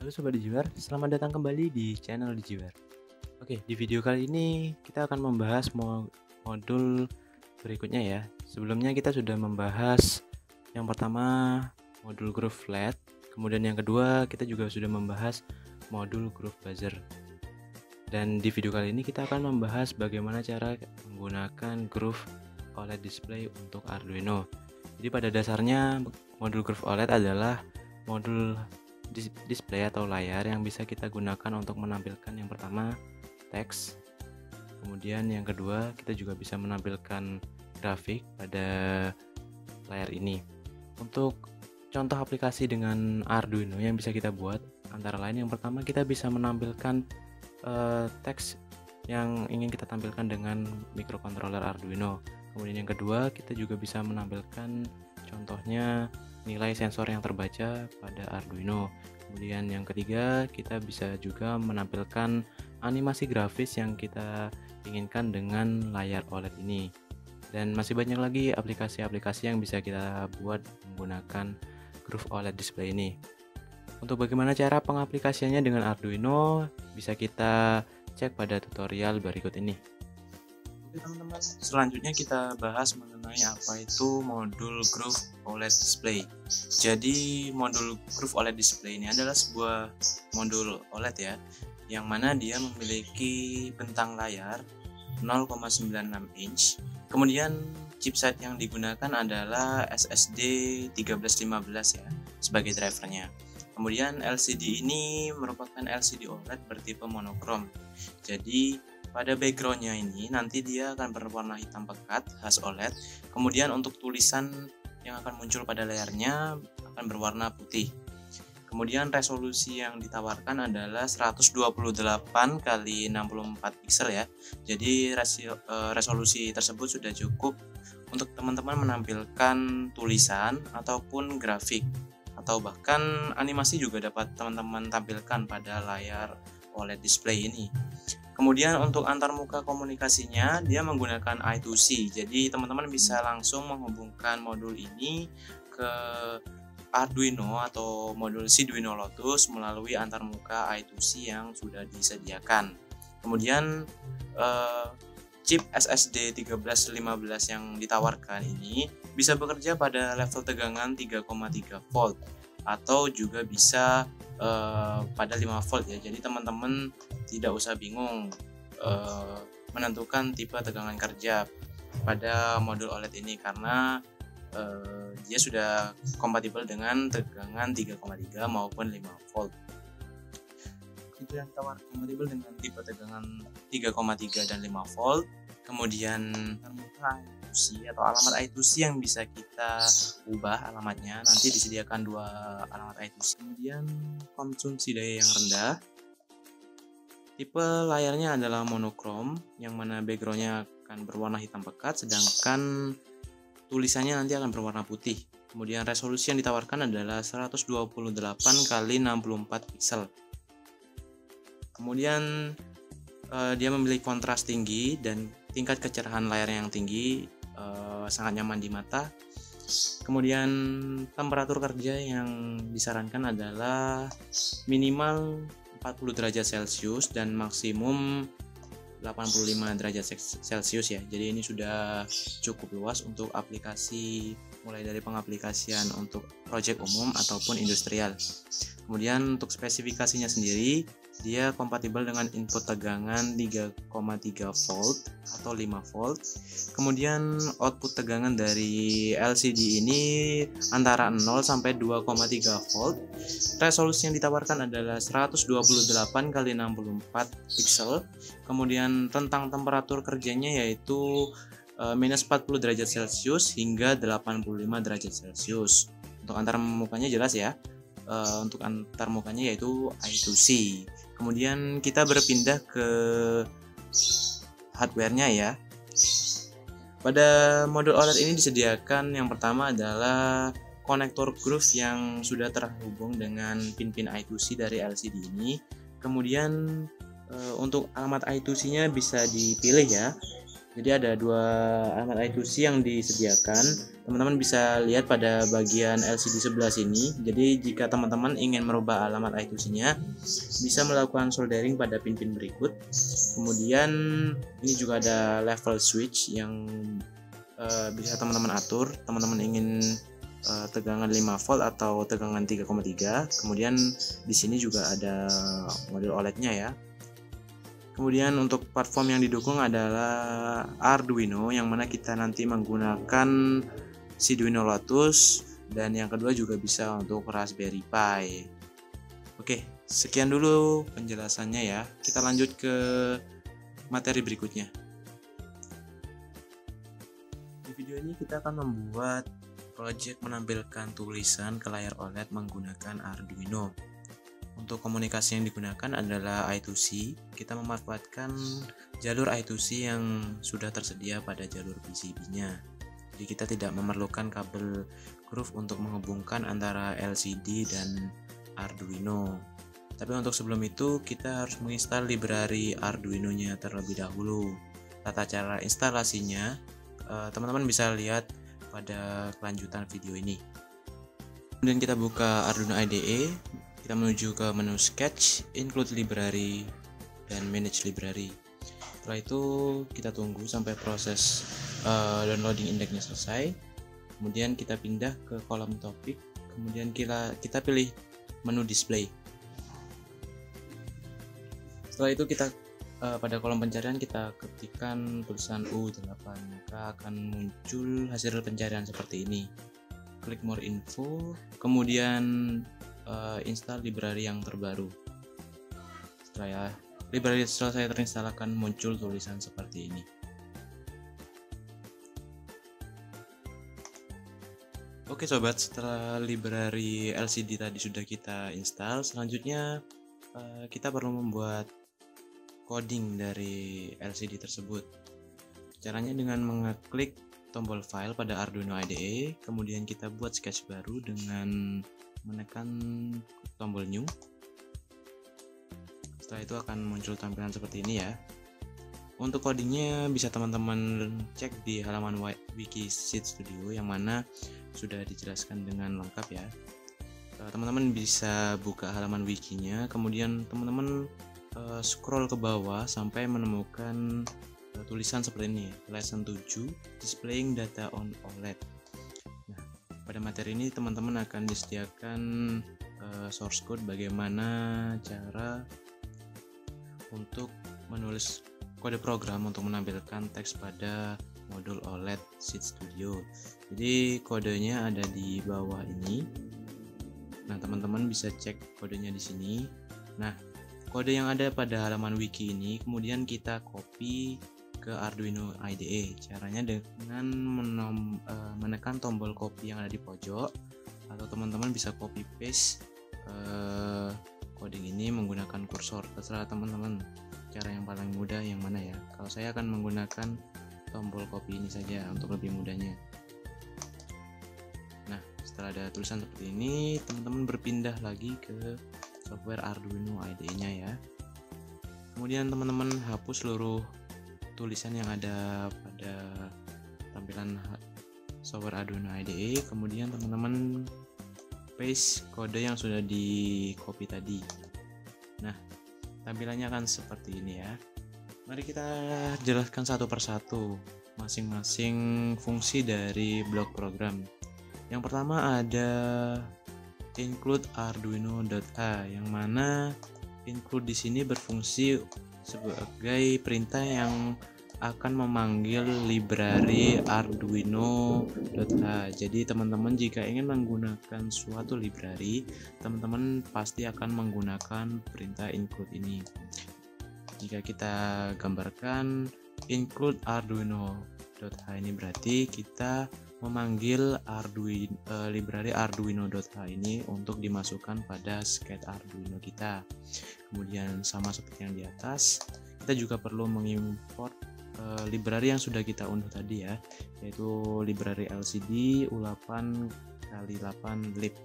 Halo Sobat Dijiwar, selamat datang kembali di channel Dijiwar. Oke, di video kali ini kita akan membahas modul berikutnya ya. Sebelumnya kita sudah membahas yang pertama modul groove flat, kemudian yang kedua kita juga sudah membahas modul groove buzzer. Dan di video kali ini kita akan membahas bagaimana cara menggunakan groove OLED display untuk Arduino. Jadi pada dasarnya modul groove OLED adalah modul display atau layar yang bisa kita gunakan untuk menampilkan yang pertama teks, kemudian yang kedua kita juga bisa menampilkan grafik pada layar ini. Untuk contoh aplikasi dengan Arduino yang bisa kita buat antara lain yang pertama kita bisa menampilkan teks yang ingin kita tampilkan dengan microcontroller Arduino. Kemudian yang kedua kita juga bisa menampilkan contohnya nilai sensor yang terbaca pada Arduino. Kemudian yang ketiga kita bisa juga menampilkan animasi grafis yang kita inginkan dengan layar OLED ini. Dan masih banyak lagi aplikasi-aplikasi yang bisa kita buat menggunakan groove OLED display ini. Untuk bagaimana cara pengaplikasiannya dengan Arduino bisa kita cek pada tutorial berikut ini. Oke teman-teman, selanjutnya kita bahas mengenai apa itu modul groove OLED display. Jadi modul groove OLED display ini adalah sebuah modul OLED ya, yang mana dia memiliki bentang layar 0,96 inch. Kemudian chipset yang digunakan adalah SSD 1315 ya sebagai drivernya. Kemudian LCD ini merupakan LCD OLED bertipe monokrom. Jadi pada backgroundnya ini nanti dia akan berwarna hitam pekat khas OLED. Kemudian untuk tulisan yang akan muncul pada layarnya akan berwarna putih. Kemudian resolusi yang ditawarkan adalah 128 x 64 pixel ya. Jadi resolusi tersebut sudah cukup untuk teman-teman menampilkan tulisan ataupun grafik, atau bahkan animasi juga dapat teman-teman tampilkan pada layar OLED display ini. Kemudian untuk antarmuka komunikasinya dia menggunakan I2C. Jadi teman-teman bisa langsung menghubungkan modul ini ke Arduino atau modul Arduino Lotus melalui antarmuka I2C yang sudah disediakan. Kemudian chip SSD 1315 yang ditawarkan ini bisa bekerja pada level tegangan 3,3 volt atau juga bisa pada 5 volt ya. Jadi teman-teman tidak usah bingung menentukan tipe tegangan kerja pada modul OLED ini karena dia sudah kompatibel dengan tegangan 3,3 maupun 5 volt. Itu yang ditawarkan kompatibel dengan tipe tegangan 3,3 dan 5 volt. Kemudian I2C atau alamat I2C yang bisa kita ubah alamatnya, nanti disediakan dua alamat I2C. Kemudian konsumsi daya yang rendah. Tipe layarnya adalah monokrom yang mana backgroundnya akan berwarna hitam pekat, sedangkan tulisannya nanti akan berwarna putih. Kemudian resolusi yang ditawarkan adalah 128 x 64 pixel. Kemudian dia memiliki kontras tinggi dan tingkat kecerahan layar yang tinggi, sangat nyaman di mata. Kemudian temperatur kerja yang disarankan adalah minimal 40 derajat Celcius dan maksimum 85 derajat Celcius ya. Jadi ini sudah cukup luas untuk aplikasi, mulai dari pengaplikasian untuk project umum ataupun industrial. Kemudian untuk spesifikasinya sendiri dia kompatibel dengan input tegangan 3,3 volt atau 5 volt. Kemudian output tegangan dari LCD ini antara 0 sampai 2,3 volt. Resolusi yang ditawarkan adalah 128 x 64 pixel. Kemudian rentang temperatur kerjanya yaitu minus 40 derajat Celcius hingga 85 derajat Celcius. Untuk antar mukanya jelas ya. Untuk antar mukanya yaitu I2C. Kemudian kita berpindah ke hardware-nya ya. Pada modul OLED ini disediakan yang pertama adalah konektor groove yang sudah terhubung dengan pin-pin I2C dari LCD ini. Kemudian untuk alamat I2C-nya bisa dipilih ya. Jadi ada dua alamat I2C yang disediakan. Teman-teman bisa lihat pada bagian LCD sebelah sini. Jadi jika teman-teman ingin merubah alamat I2C-nya, bisa melakukan soldering pada pin-pin berikut. Kemudian ini juga ada level switch yang bisa teman-teman atur. Teman-teman ingin tegangan 5 volt atau tegangan 3,3. Kemudian di sini juga ada model OLED-nya ya. Kemudian untuk platform yang didukung adalah Arduino, yang mana kita nanti menggunakan Arduino Lotus, dan yang kedua juga bisa untuk Raspberry Pi. Oke, sekian dulu penjelasannya ya. Kita lanjut ke materi berikutnya. Di video ini kita akan membuat project menampilkan tulisan ke layar OLED menggunakan Arduino. Untuk komunikasi yang digunakan adalah I2C. Kita memanfaatkan jalur I2C yang sudah tersedia pada jalur PCB-nya. Jadi kita tidak memerlukan kabel groove untuk menghubungkan antara LCD dan Arduino. Tapi untuk sebelum itu kita harus menginstal library Arduino-nya terlebih dahulu. Tata cara instalasinya teman-teman bisa lihat pada kelanjutan video ini. Kemudian kita buka Arduino IDE. Kita menuju ke menu Sketch, Include Library, dan Manage Library. Setelah itu kita tunggu sampai proses downloading indexnya selesai. Kemudian kita pindah ke kolom topik. Kemudian kita pilih menu Display. Setelah itu kita pada kolom pencarian kita ketikkan tulisan U8, maka akan muncul hasil pencarian seperti ini. Klik More Info, kemudian install library yang terbaru. Setelah library selesai terinstall akan muncul tulisan seperti ini. Oke sobat, setelah library LCD tadi sudah kita install, selanjutnya kita perlu membuat coding dari LCD tersebut. Caranya dengan mengeklik tombol file pada Arduino IDE, kemudian kita buat sketch baru dengan menekan tombol new. Setelah itu akan muncul tampilan seperti ini ya. Untuk codingnya bisa teman-teman cek di halaman wiki Seeed Studio yang mana sudah dijelaskan dengan lengkap ya. Teman-teman bisa buka halaman wikinya, kemudian teman-teman scroll ke bawah sampai menemukan tulisan seperti ini, lesson 7 displaying data on OLED. Pada materi ini teman-teman akan disediakan source code bagaimana cara untuk menulis kode program untuk menampilkan teks pada modul OLED Seeed Studio. Jadi kodenya ada di bawah ini. Nah, teman-teman bisa cek kodenya di sini. Nah, kode yang ada pada halaman wiki ini kemudian kita copy ke Arduino IDE. Caranya dengan menekan tombol copy yang ada di pojok, atau teman-teman bisa copy paste coding ini menggunakan kursor. Terserah teman-teman cara yang paling mudah yang mana ya. Kalau saya akan menggunakan tombol copy ini saja untuk lebih mudahnya. Nah, setelah ada tulisan seperti ini, teman-teman berpindah lagi ke software Arduino IDE-nya ya. Kemudian teman-teman hapus seluruh tulisan yang ada pada tampilan software Arduino IDE, kemudian teman-teman paste kode yang sudah di copy tadi. Nah, tampilannya akan seperti ini ya. Mari kita jelaskan satu persatu masing-masing fungsi dari blok program. Yang pertama ada include arduino.h, yang mana include di sini berfungsi sebagai perintah yang akan memanggil library arduino.h. Jadi teman-teman jika ingin menggunakan suatu library, teman-teman pasti akan menggunakan perintah include ini. Jika kita gambarkan include arduino.h ini berarti kita memanggil library arduino.h ini untuk dimasukkan pada sketch Arduino kita. Kemudian sama seperti yang di atas, kita juga perlu mengimport library yang sudah kita unduh tadi ya, yaitu library LCD U8x8 lib.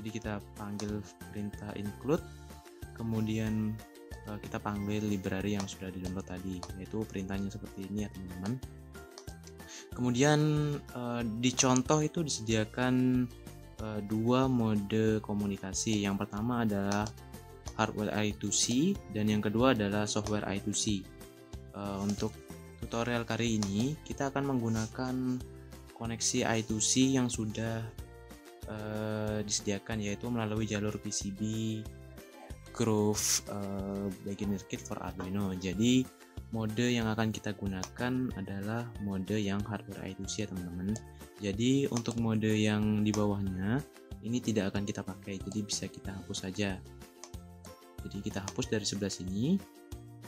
Jadi kita panggil perintah include, kemudian kita panggil library yang sudah di-download tadi, yaitu perintahnya seperti ini ya teman-teman. Kemudian di contoh itu disediakan dua mode komunikasi. Yang pertama adalah hardware I2C dan yang kedua adalah software I2C. Untuk tutorial kali ini kita akan menggunakan koneksi I2C yang sudah disediakan, yaitu melalui jalur PCB Groove Beginner Kit for Arduino. Jadi mode yang akan kita gunakan adalah mode yang hardware I2C ya teman-teman. Jadi untuk mode yang di bawahnya ini tidak akan kita pakai, jadi bisa kita hapus saja. Jadi kita hapus dari sebelah sini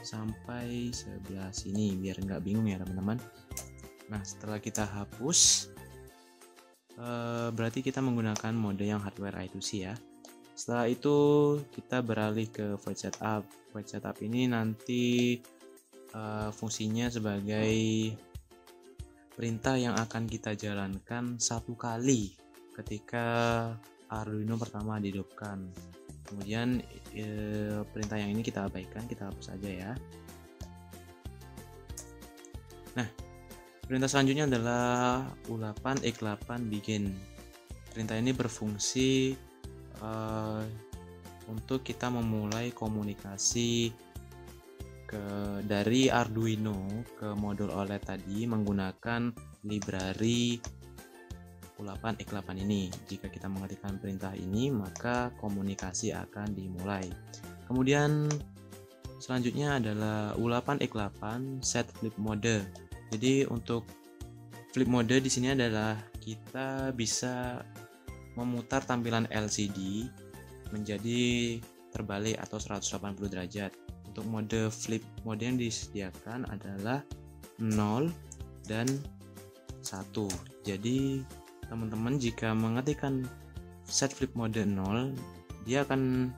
sampai sebelah sini biar nggak bingung ya teman-teman. Nah setelah kita hapus berarti kita menggunakan mode yang hardware I2C ya. Setelah itu kita beralih ke void setup. Void setup ini nanti fungsinya sebagai perintah yang akan kita jalankan satu kali ketika Arduino pertama dihidupkan. Kemudian perintah yang ini kita abaikan, kita hapus saja ya. Nah, perintah selanjutnya adalah U8 X8 begin. Perintah ini berfungsi untuk kita memulai komunikasi dari Arduino ke modul OLED tadi menggunakan library U8 X8 ini. Jika kita mengetikkan perintah ini, maka komunikasi akan dimulai. Kemudian selanjutnya adalah U8 X8 set flip mode. Jadi untuk flip mode di sini adalah kita bisa memutar tampilan LCD menjadi terbalik atau 180 derajat. Untuk mode flip mode yang disediakan adalah 0 dan 1. Jadi teman-teman jika mengetikkan set flip mode 0, dia akan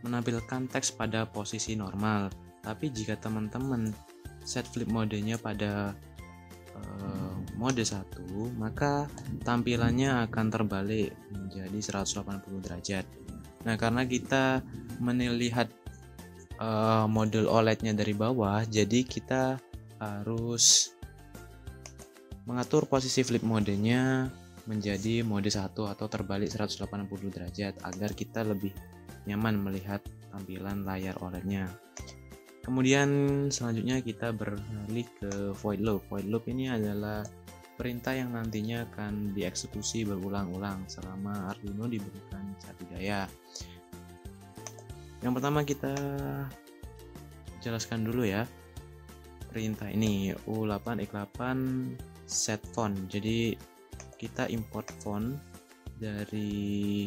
menampilkan teks pada posisi normal. Tapi jika teman-teman set flip modenya pada mode 1, maka tampilannya akan terbalik menjadi 180 derajat. Nah, karena kita melihat model OLED-nya dari bawah, jadi kita harus mengatur posisi flip modenya menjadi mode 1 atau terbalik 180 derajat agar kita lebih nyaman melihat tampilan layar OLED-nya. Kemudian selanjutnya kita beralih ke void loop. Void loop ini adalah perintah yang nantinya akan dieksekusi berulang-ulang selama Arduino diberikan satu daya. Yang pertama kita jelaskan dulu ya perintah ini, U8 X8 set font. Jadi kita import font dari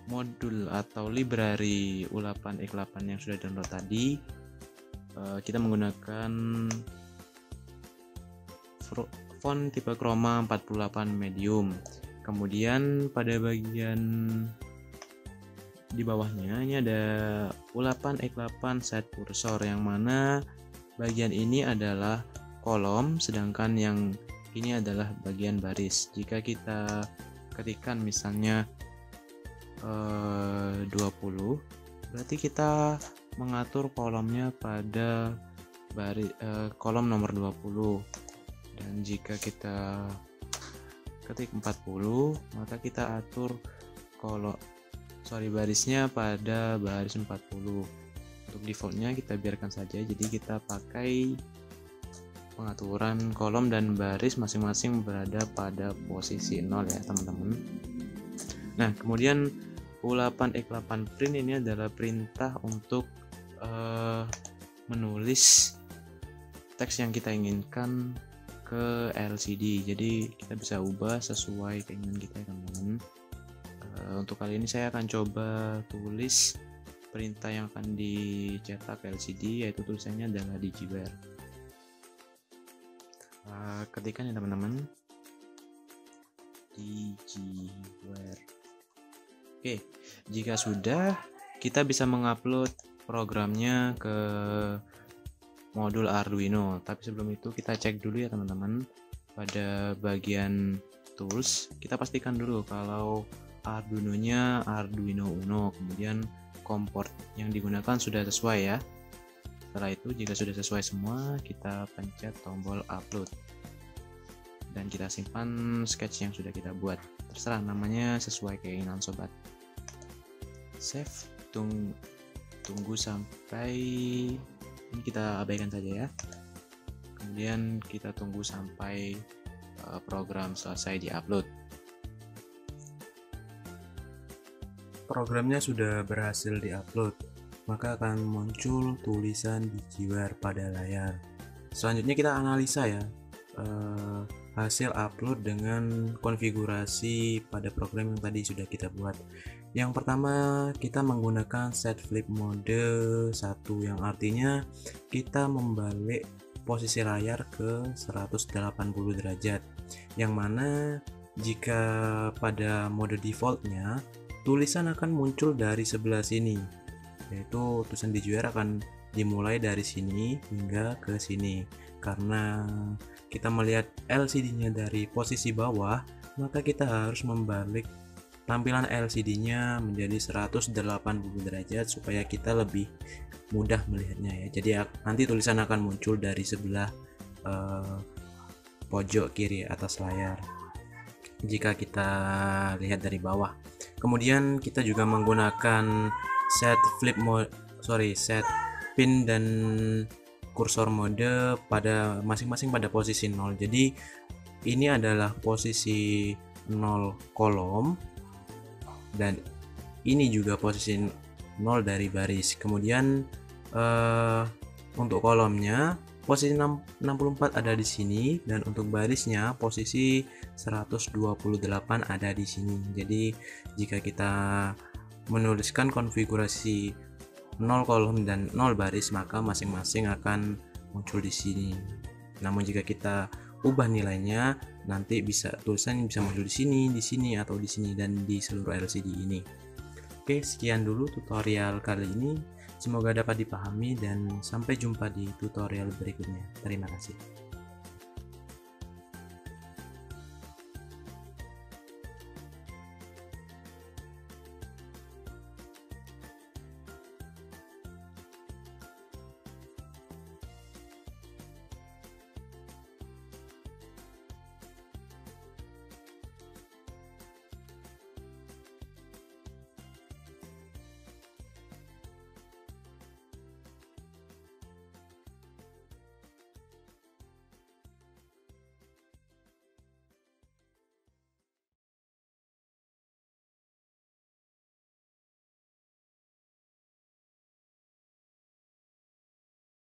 modul atau library U8 X8 yang sudah download tadi. Kita menggunakan font tipe Chroma 48 medium. Kemudian pada bagian di bawahnya ini ada U8 X8 set cursor, yang mana bagian ini adalah kolom sedangkan yang ini adalah bagian baris. Jika kita ketikkan misalnya 20, berarti kita mengatur kolomnya pada kolom nomor 20, dan jika kita ketik 40 maka kita atur barisnya pada baris 40. Untuk defaultnya kita biarkan saja, jadi kita pakai pengaturan kolom dan baris masing-masing berada pada posisi 0 ya teman-teman. Nah, kemudian U8 X8 print ini adalah perintah untuk menulis teks yang kita inginkan ke LCD. Jadi kita bisa ubah sesuai keinginan kita ya teman-teman. Untuk kali ini saya akan coba tulis perintah yang akan dicetak LCD, yaitu tulisannya adalah digiWare. Ketikkan ya teman-teman, digiWare. Oke, jika sudah, kita bisa mengupload programnya ke modul Arduino. Tapi sebelum itu kita cek dulu ya teman-teman, pada bagian tools kita pastikan dulu kalau Arduino-nya Arduino Uno, kemudian komportnya yang digunakan sudah sesuai ya. Setelah itu jika sudah sesuai semua, kita pencet tombol upload dan kita simpan sketch yang sudah kita buat. Terserah namanya sesuai keinginan sobat. Save, tunggu sampai ini, kita abaikan saja ya. Kemudian kita tunggu sampai program selesai diupload. Programnya sudah berhasil diupload, maka akan muncul tulisan DigiWare pada layar. Selanjutnya kita analisa ya hasil upload dengan konfigurasi pada program yang tadi sudah kita buat. Yang pertama, kita menggunakan set flip mode 1, yang artinya kita membalik posisi layar ke 180 derajat, yang mana jika pada mode defaultnya tulisan akan muncul dari sebelah sini, yaitu tulisan DigiWare akan dimulai dari sini hingga ke sini. Karena kita melihat LCD-nya dari posisi bawah, maka kita harus membalik tampilan LCD-nya menjadi 180 derajat supaya kita lebih mudah melihatnya ya. Jadi nanti tulisan akan muncul dari sebelah pojok kiri atas layar jika kita lihat dari bawah. Kemudian kita juga menggunakan set pin dan kursor mode pada masing-masing pada posisi 0. Jadi ini adalah posisi 0 kolom dan ini juga posisi 0 dari baris. Kemudian untuk kolomnya posisi 64 ada di sini, dan untuk barisnya posisi 128 ada di sini. Jadi jika kita menuliskan konfigurasi 0 kolom dan 0 baris, maka masing-masing akan muncul di sini. Namun jika kita ubah nilainya, nanti tulisan bisa muncul di sini atau di sini, dan di seluruh LCD ini. Oke, sekian dulu tutorial kali ini. Semoga dapat dipahami dan sampai jumpa di tutorial berikutnya. Terima kasih.